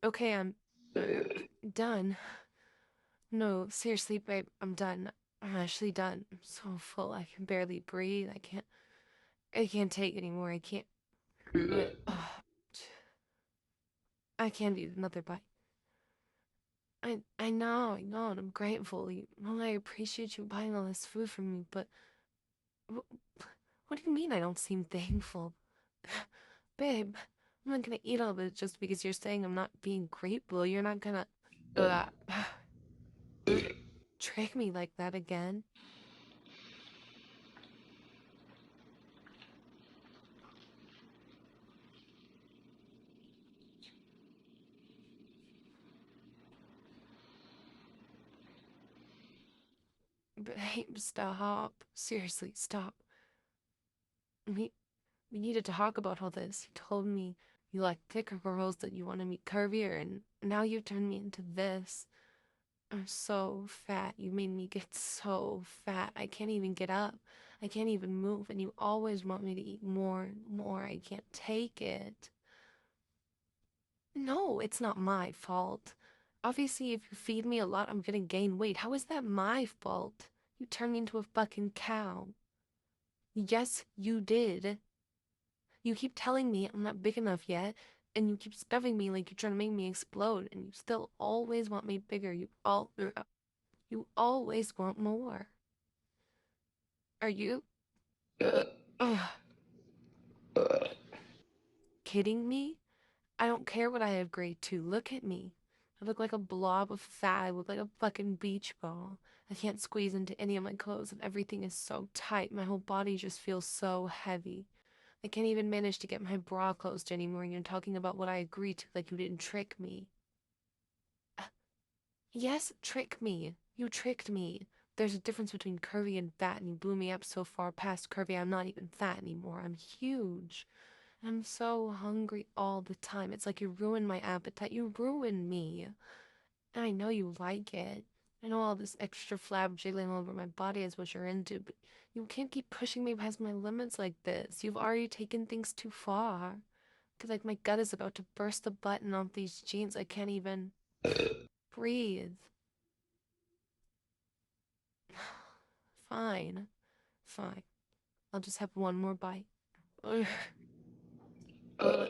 Okay, I'm done. No, seriously, babe, I'm done. I'm actually done. I'm so full. I can barely breathe. I can't take anymore. I can't eat another bite. I know, and I'm grateful. Well, I appreciate you buying all this food from me, but wh- what do you mean I don't seem thankful? Babe, I'm not gonna eat all of it just because you're saying I'm not being grateful. You're not gonna uh, trick me like that again. Babe, stop. Seriously, stop. We we need to talk about all this. You told me you like thicker girls, that you want to meet curvier, and now you've turned me into this. I'm so fat. You made me get so fat. I can't even get up. I can't even move, and you always want me to eat more and more. I can't take it. No, it's not my fault. Obviously, if you feed me a lot, I'm gonna gain weight. How is that my fault? You turned me into a fucking cow. Yes, you did. You keep telling me I'm not big enough yet, and you keep stuffing me like you're trying to make me explode, and you still always want me bigger. You always want more. Are you ugh, kidding me? I don't care what I have grade 2. Look at me. I look like a blob of fat. I look like a fucking beach ball. I can't squeeze into any of my clothes, and everything is so tight. My whole body just feels so heavy. I can't even manage to get my bra closed anymore, and you're talking about what I agreed to like you didn't trick me. Yes, trick me. You tricked me. There's a difference between curvy and fat, and you blew me up so far past curvy, I'm not even fat anymore. I'm huge. I'm so hungry all the time. It's like you ruined my appetite. You ruined me. And I know you like it. I know all this extra flab jiggling all over my body is what you're into, but you can't keep pushing me past my limits like this. You've already taken things too far. Cause like my gut is about to burst the button off these jeans. I can't even breathe. Fine. Fine. I'll just have one more bite. Ugh. Ugh.